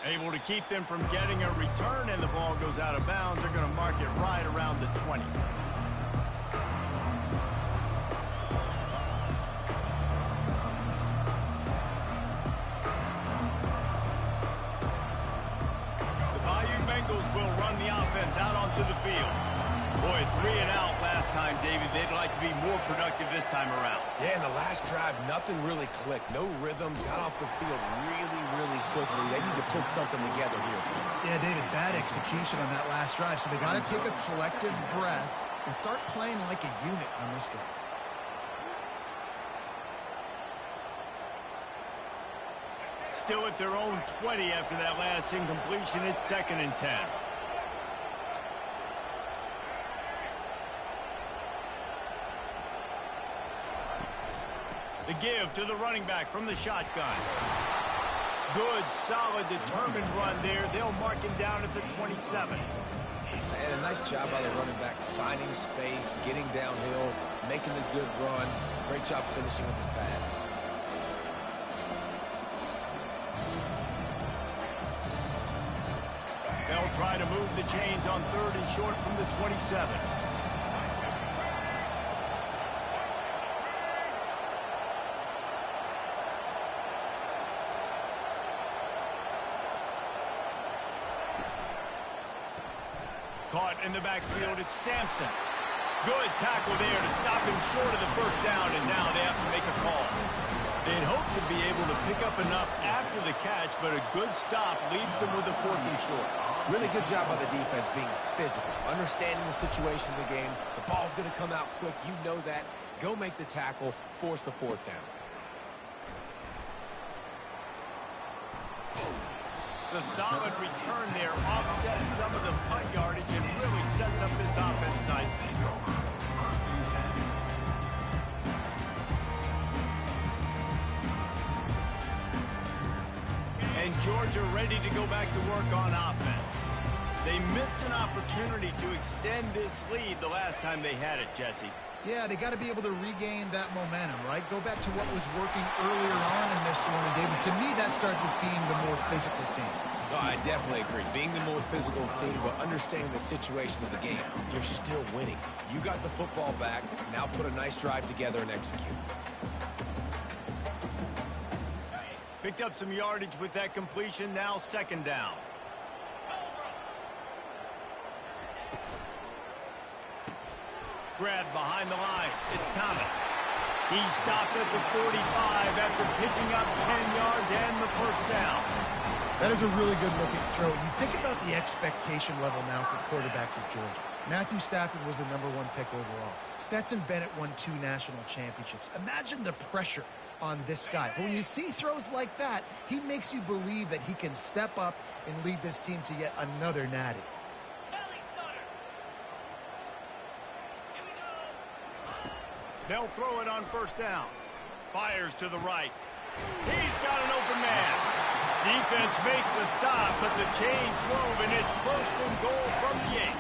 Able to keep them from getting a return, and the ball goes out of bounds. They're going to mark it right around the 20. The Bayou Bengals will run the offense out onto the field. Boy, 3 and out last time, David. They'd like to be more productive this time around. Yeah, in the last drive, nothing really clicked. No rhythm. Got off the field really quickly. They need to put something together here. Yeah, David, bad execution on that last drive. So they got to take a collective breath and start playing like a unit on this drive. Still at their own 20 after that last incompletion. It's 2nd and 10. The give to the running back from the shotgun. Good, solid, determined run there. They'll mark him down at the 27. And a nice job by the running back, finding space, getting downhill, making a good run. Great job finishing with his pads. They'll try to move the chains on 3rd and short from the 27. Caught in the backfield, it's Sampson. Good tackle there to stop him short of the first down, and now they have to make a call. They'd hope to be able to pick up enough after the catch, but a good stop leaves them with a 4th and short. Really good job by the defense being physical, understanding the situation of the game. The ball's going to come out quick. You know that. Go make the tackle, force the 4th down. The solid return there offsets some of the punt yardage and really sets up this offense nicely. And Georgia ready to go back to work on offense. They missed an opportunity to extend this lead the last time they had it, Jesse. Yeah, they got to be able to regain that momentum, right? Go back to what was working earlier on in this one, and David, to me, that starts with being the more physical team. No, I definitely agree. Being the more physical team, but understanding the situation of the game, you're still winning. You got the football back. Now put a nice drive together and execute. Picked up some yardage with that completion. Now 2nd down. Grab behind the line. It's Thomas. He stopped at the 45 after picking up 10 yards and the 1st down. That is a really good-looking throw. You think about the expectation level now for quarterbacks at Georgia. Matthew Stafford was the #1 pick overall. Stetson Bennett won 2 national championships. Imagine the pressure on this guy. But when you see throws like that, he makes you believe that he can step up and lead this team to yet another natty. They'll throw it on 1st down. Fires to the right. He's got an open man. Defense makes a stop, but the chains move, and it's 1st and goal from the 8.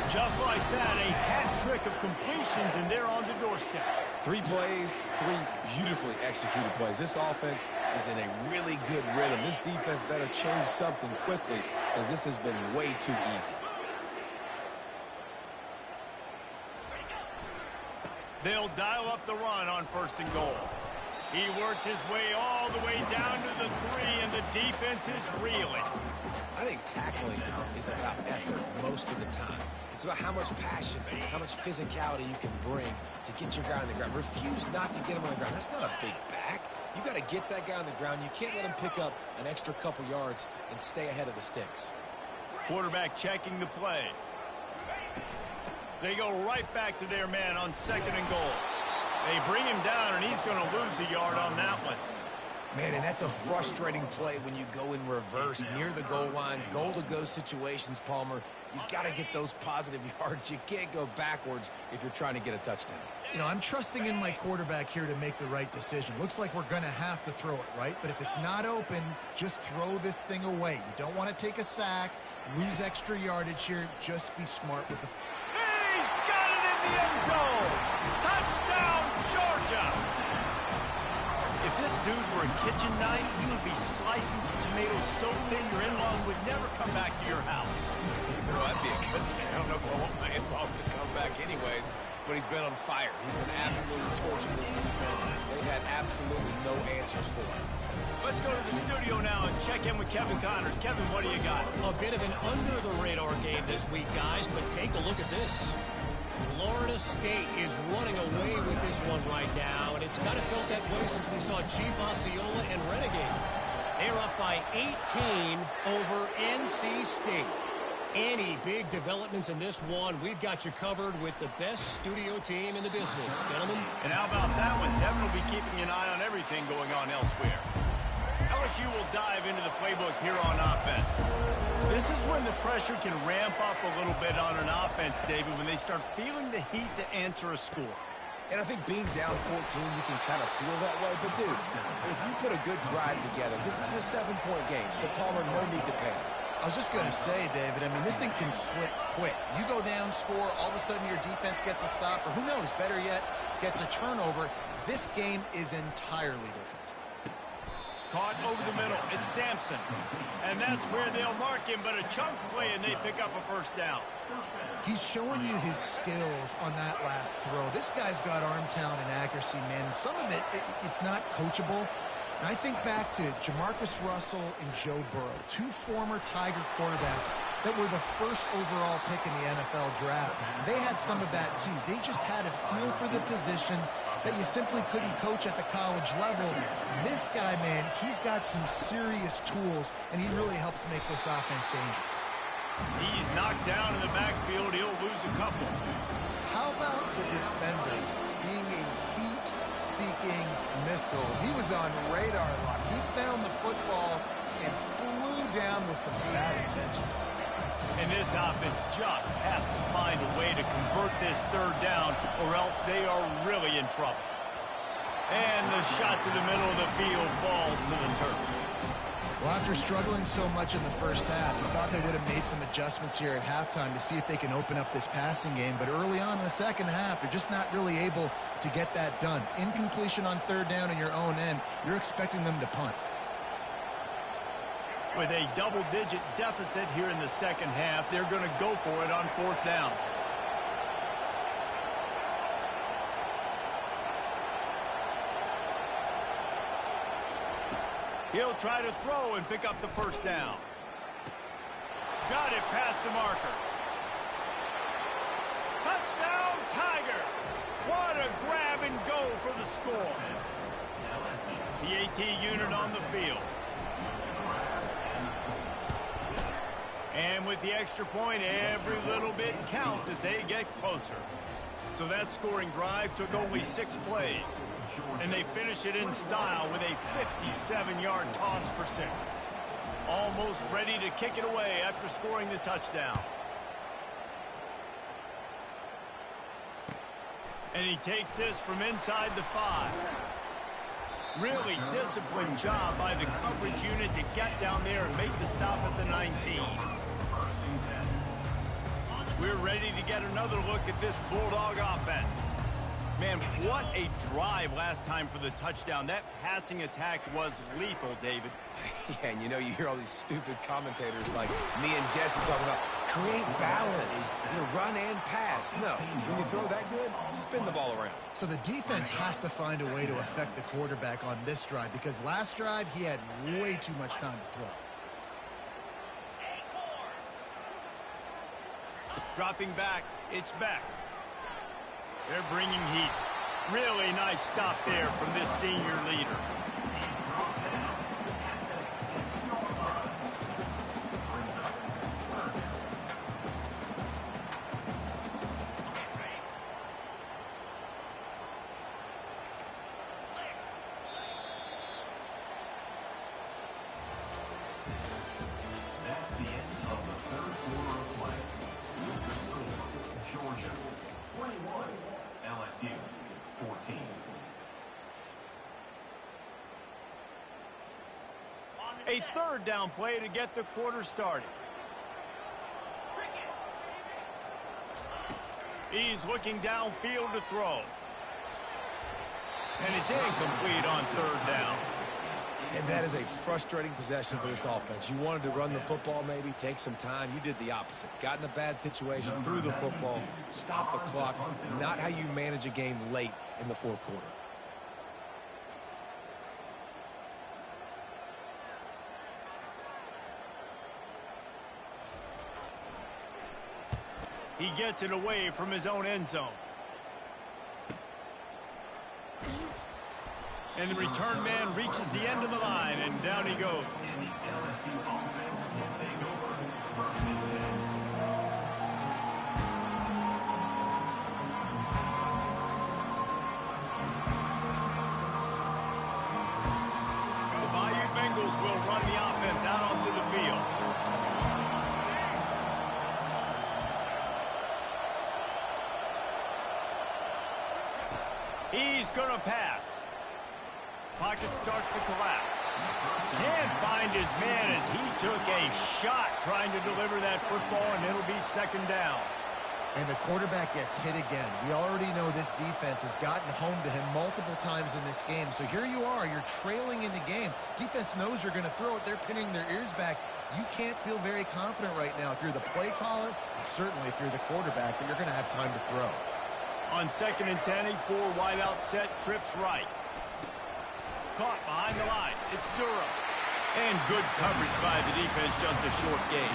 Just like that, a hat trick of completions, and they're on the doorstep. 3 plays, 3 beautifully executed plays. This offense is in a really good rhythm. This defense better change something quickly, because this has been way too easy. They'll dial up the run on 1st and goal. He works his way all the way down to the 3, and the defense is reeling. I think tackling is about effort most of the time. It's about how much passion, how much physicality you can bring to get your guy on the ground. Refuse not to get him on the ground. That's not a big back. You got to get that guy on the ground. You can't let him pick up an extra couple yards and stay ahead of the sticks. Quarterback checking the play. They go right back to their man on 2nd and goal. They bring him down, and he's going to lose a yard on that one. Man, and that's a frustrating play when you go in reverse near the goal line. Goal-to-go situations, Palmer. You got to get those positive yards. You can't go backwards if you're trying to get a touchdown. You know, I'm trusting in my quarterback here to make the right decision. Looks like we're going to have to throw it, right? But if it's not open, just throw this thing away. You don't want to take a sack, lose extra yardage here. Just be smart with the... He's got it in the end zone! Touchdown, Georgia! If this dude were a kitchen knife, he would be slicing tomatoes so thin your in-laws would never come back to your house. Oh, that'd be a good thing. I don't know if I want my in-laws to come back anyways, but he's been on fire. He's been absolutely torching this defense. They've had absolutely no answers for him. Let's go to the studio now and check in with Kevin Connors. Kevin, what do you got? A bit of an under-the-radar game this week, guys, but take a look at this. Florida State is running away with this one right now, and it's kind of felt that way since we saw Chief Osceola and Renegade. They're up by 18 over NC State. Any big developments in this one, we've got you covered with the best studio team in the business, gentlemen. And how about that one? Devin will be keeping an eye on everything going on elsewhere. LSU will dive into the playbook here on offense. This is when the pressure can ramp up a little bit on an offense, David, when they start feeling the heat to answer a score. And I think being down 14, you can kind of feel that way. But, dude, if you put a good drive together, this is a 7-point game. So, Palmer, no need to panic. I was just going to say, David, I mean, this thing can flip quick. You go down, score, all of a sudden your defense gets a stop, or who knows, better yet, gets a turnover. This game is entirely different. Caught over the middle. It's Sampson. And that's where they'll mark him, but a chunk play, and they pick up a first down. He's showing you his skills on that last throw. This guy's got arm talent and accuracy, man. Some of it's not coachable. And I think back to Jamarcus Russell and Joe Burrow, two former Tiger quarterbacks that were the first overall pick in the NFL draft. They had some of that, too. They just had a feel for the position that you simply couldn't coach at the college level. This guy, man, he's got some serious tools, and he really helps make this offense dangerous. He's knocked down in the backfield. He'll lose a couple. How about the defender being a heat-seeking missile? He was on radar lock. He found the football and flew down with some bad intentions. And this offense just has to find a way to convert this third down, or else they are really in trouble. And the shot to the middle of the field falls to the turf. Well, after struggling so much in the first half, you thought they would have made some adjustments here at halftime to see if they can open up this passing game. But early on in the second half, they're just not really able to get that done. Incompletion on third down in your own end, you're expecting them to punt. With a double-digit deficit here in the second half, they're going to go for it on fourth down. He'll try to throw and pick up the first down. Got it past the marker. Touchdown, Tigers! What a grab and go for the score. The AT unit on the field. And with the extra point, every little bit counts as they get closer. So that scoring drive took only 6 plays. And they finish it in style with a 57-yard toss for 6. Almost ready to kick it away after scoring the touchdown. And he takes this from inside the 5. Really disciplined job by the coverage unit to get down there and make the stop at the 19. We're ready to get another look at this Bulldog offense. Man, what a drive last time for the touchdown. That passing attack was lethal, David. Yeah, and you know, you hear all these stupid commentators like me and Jesse talking about create balance, run and pass. No, when you throw that good, spin the ball around. So the defense has to find a way to affect the quarterback on this drive, because last drive he had way too much time to throw. Dropping back, it's Beck. They're bringing heat. Really nice stop there from this senior leader. That's the end of the third quarter of play. With the score, Georgia 21, LSU 14. A third down play to get the quarter started. He's looking downfield to throw. And it's incomplete on third down. And that is a frustrating possession for this offense. You wanted to run the football, maybe take some time. You did the opposite. Got in a bad situation, threw the football, stopped the clock. Not how you manage a game late in the fourth quarter. He gets it away from his own end zone. And the return man reaches the end of the line, and down he goes. And the LSU offense will take over first and 10. The Bayou Bengals will run the offense out onto the field. He's going to pass. Pocket starts to collapse. Can't find his man as he took a shot trying to deliver that football, and it'll be second down. And the quarterback gets hit again. We already know this defense has gotten home to him multiple times in this game. So here you are, you're trailing in the game. Defense knows you're going to throw it. They're pinning their ears back. You can't feel very confident right now if you're the play caller, and certainly if you're the quarterback, that you're going to have time to throw. On 2nd and 10, a 4-wide-out set, trips right. Caught behind the line. It's Durham. And good coverage by the defense, just a short gain.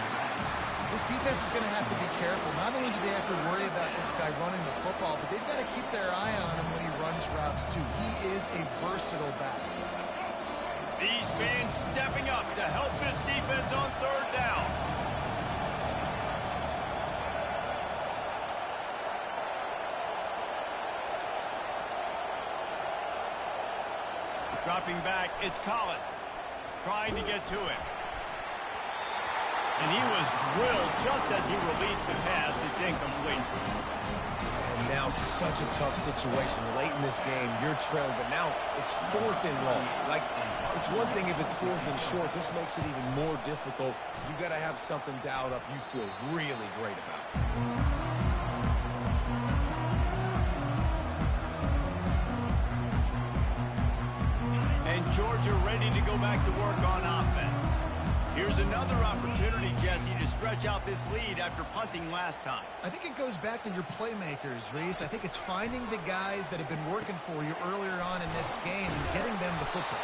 This defense is going to have to be careful. Not only do they have to worry about this guy running the football, but they've got to keep their eye on him when he runs routes, too. He is a versatile back. These fans stepping up to help this defense on 3rd down. Dropping back, it's Collins. Trying to get to him. And he was drilled just as he released the pass. It's incomplete. And now such a tough situation. Late in this game, you're trailing, but now it's 4th and long. Like, it's one thing if it's 4th and short. This makes it even more difficult. You got to have something dialed up you feel really great about. And Georgia ready to go back to work on offense. Here's another opportunity, Jesse, to stretch out this lead after punting last time. I think it goes back to your playmakers, Reese. I think it's finding the guys that have been working for you earlier on in this game and getting them the football.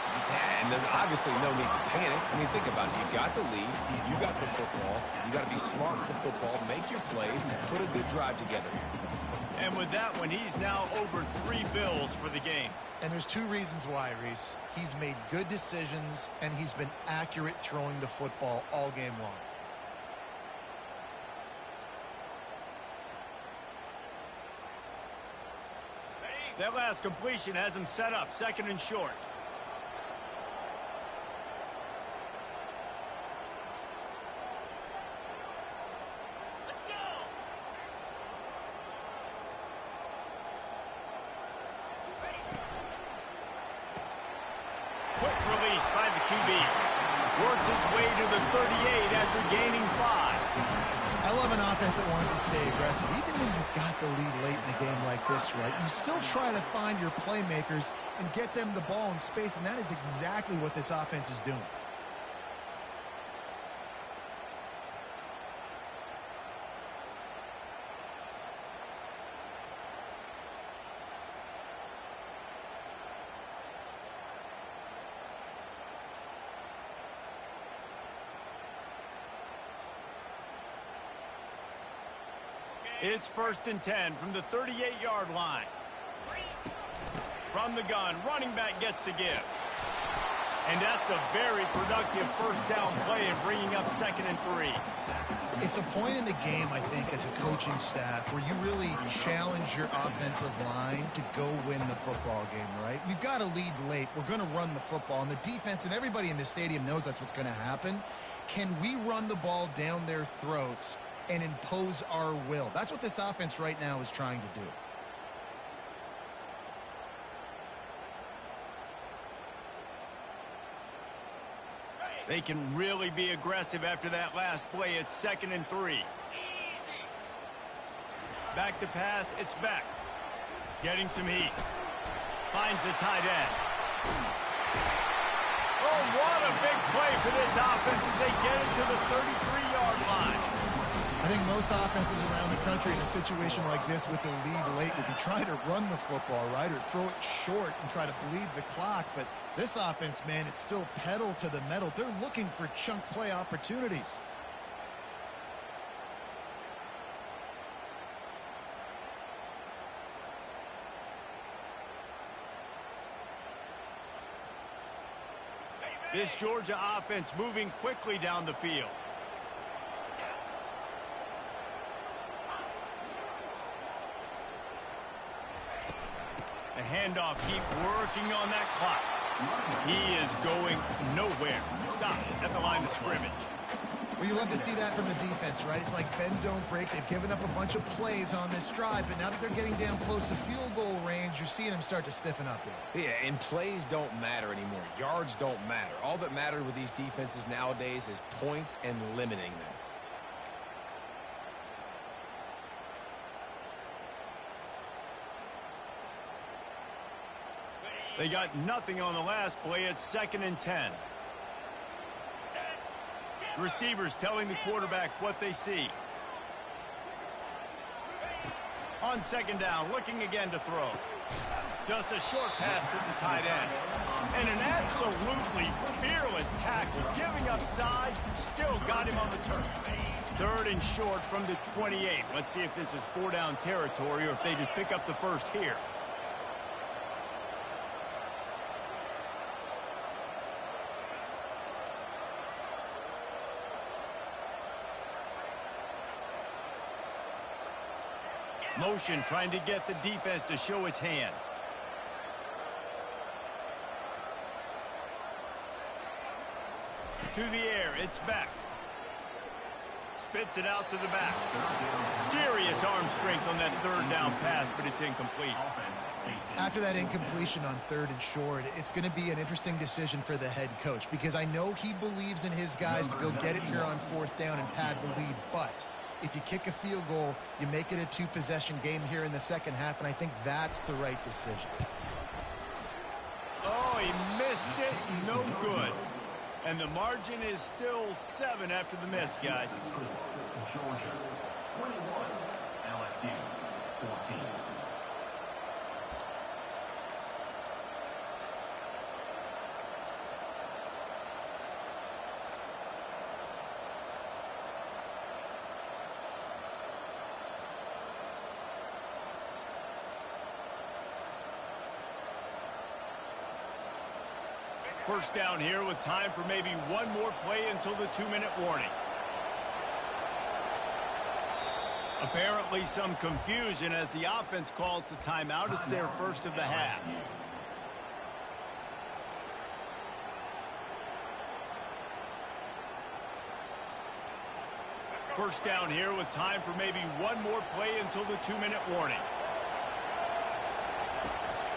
And there's obviously no need to panic. I mean, think about it. You got the lead. You got the football. You got to be smart with the football, make your plays, and put a good drive together here. And with that one, he's now over 3 bills for the game. And there's 2 reasons why, Reese. He's made good decisions, and he's been accurate throwing the football all game long. That last completion has him set up 2nd and short. Quick release by the QB. Works his way to the 38 after gaining 5. I love an offense that wants to stay aggressive. Even when you've got the lead late in a game like this, right, you still try to find your playmakers and get them the ball in space, and that is exactly what this offense is doing. It's 1st and 10 from the 38-yard line. From the gun, running back gets to give. And that's a very productive 1st down play in bringing up 2nd and 3. It's a point in the game, I think, as a coaching staff where you really challenge your offensive line to go win the football game, right? We've got to lead late. We're going to run the football. And the defense and everybody in the stadium knows that's what's going to happen. Can we run the ball down their throats and impose our will? That's what this offense right now is trying to do. They can really be aggressive after that last play. It's 2nd and 3. Back to pass, it's Beck. Getting some heat. Finds the tight end. Oh, what a big play for this offense as they get it to the 33-yard line. I think most offenses around the country in a situation like this with the lead late would be trying to run the football, right, or throw it short and try to bleed the clock. But this offense, man, it's still pedal to the metal. They're looking for chunk play opportunities. This Georgia offense moving quickly down the field. The handoff, keep working on that clock. He is going nowhere. Stop at the line of scrimmage. Well, you love to see that from the defense, right? It's like bend, don't break. They've given up a bunch of plays on this drive, but now that they're getting down close to field goal range, you're seeing them start to stiffen up there. Yeah, and plays don't matter anymore. Yards don't matter. All that matters with these defenses nowadays is points and limiting them. They got nothing on the last play. It's 2nd and 10. Receivers telling the quarterback what they see. On 2nd down, looking again to throw. Just a short pass to the tight end. And an absolutely fearless tackle, giving up size, still got him on the turf. 3rd and short from the 28. Let's see if this is 4-down territory or if they just pick up the first here. Motion trying to get the defense to show its hand. To the air, it's back. Spits it out to the back. Serious arm strength on that 3rd down pass, but it's incomplete. After that incompletion on 3rd and short, it's going to be an interesting decision for the head coach because I know he believes in his guys to go get it here on 4th down and pad the lead, but if you kick a field goal, you make it a 2-possession game here in the second half, and I think that's the right decision. Oh, he missed it. No good. And the margin is still 7 after the miss, guys. Georgia, 21. LSU, 14. First down here with time for maybe one more play until the 2-minute warning. Apparently some confusion as the offense calls the timeout. It's their first of the half. First down here with time for maybe one more play until the 2-minute warning.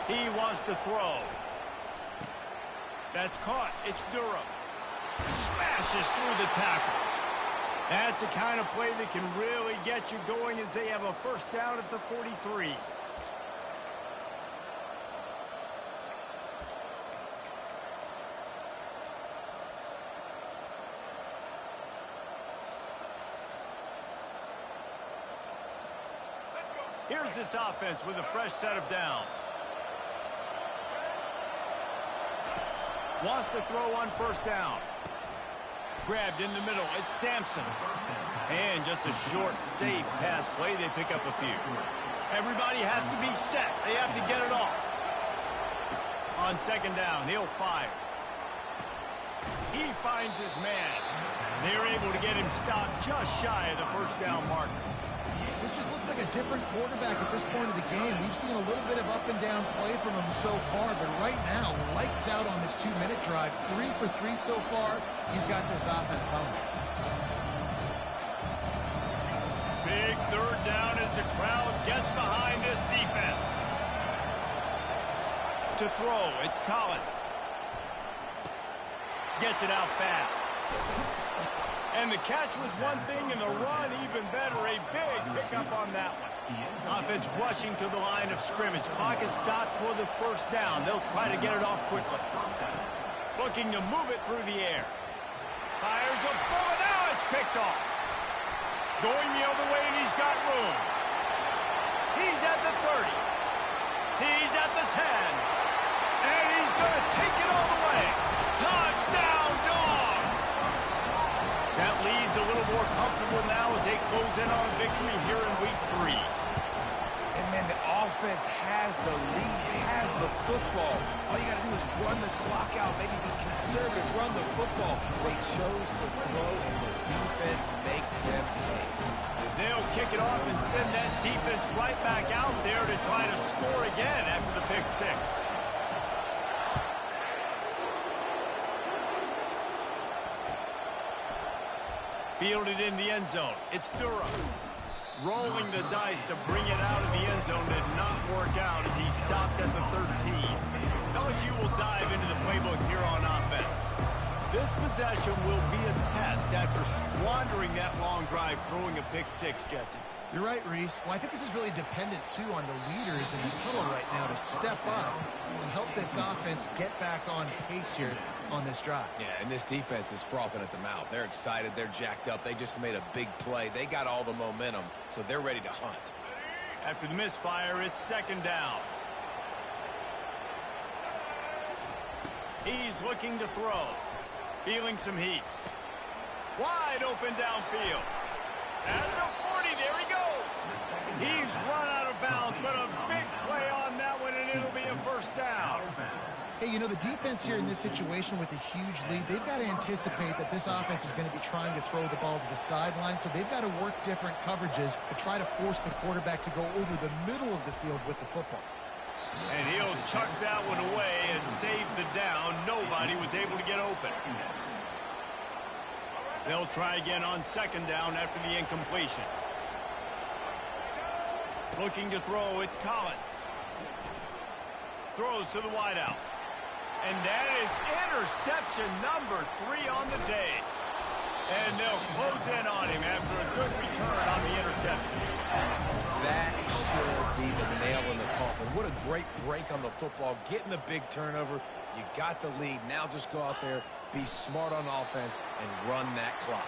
He wants to throw. That's caught. It's Durham. Smashes through the tackle. That's the kind of play that can really get you going as they have a first down at the 43. Here's this offense with a fresh set of downs. Wants to throw on first down. Grabbed in the middle. It's Sampson. And just a short, safe pass play. They pick up a few. Everybody has to be set. They have to get it off. On 2nd down, he'll fire. He finds his man. They're able to get him stopped just shy of the first down marker. This just looks like a different quarterback at this point of the game. We've seen a little bit of up and down play from him so far, but right now, lights out on this 2-minute drive. 3 for 3 so far. He's got this offense humming. Big 3rd down as the crowd gets behind this defense. To throw, it's Collins. Gets it out fast. And the catch was one thing, and the run even better. A big pickup on that one. Offense rushing to the line of scrimmage. Clock is stopped for the first down. They'll try to get it off quickly. Looking to move it through the air. Fires a bullet. Now it's picked off. Going the other way, and he's got room. He's at the 30. He's at the 10. And he's going to take it all the way. Touchdown, Dogs! That lead's a little more comfortable now as they close in on victory here in week 3. And, man, the offense has the lead, has the football. All you got to do is run the clock out, maybe be conservative, run the football. They chose to throw, and the defense makes them pay. They'll kick it off and send that defense right back out there to try to score again after the pick 6. Fielded in the end zone. It's Durham. Rolling the dice to bring it out of the end zone did not work out as he stopped at the 13. LSU will dive into the playbook here on offense. This possession will be a test after squandering that long drive, throwing a pick six, Jesse. You're right, Reese. Well, I think this is really dependent, too, on the leaders in this huddle right now to step up and help this offense get back on pace here on this drive. Yeah, and this defense is frothing at the mouth. They're excited. They're jacked up. They just made a big play. They got all the momentum, so they're ready to hunt. After the misfire, it's second down. He's looking to throw. Feeling some heat. Wide open downfield. At the 40, there he goes. He's run out of bounds, but a big play on that one, and it'll be a first down. Hey, you know, the defense here in this situation with a huge lead, they've got to anticipate that this offense is going to be trying to throw the ball to the sideline, so they've got to work different coverages to try to force the quarterback to go over the middle of the field with the football. And he'll chuck that one away and save the down. Nobody was able to get open. They'll try again on second down after the incompletion. Looking to throw, it's Collins. Throws to the wideout. And that is interception number 3 on the day. And they'll close in on him after a good return on the interception. That should be the nail in the coffin. What a great break on the football. Getting the big turnover. You got the lead. Now just go out there, be smart on offense, and run that clock.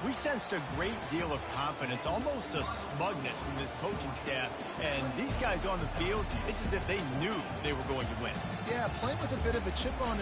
We sensed a great deal of confidence, almost a smugness from this coaching staff. And these guys on the field, it's as if they knew they were going to win. Yeah, playing with a bit of a chip on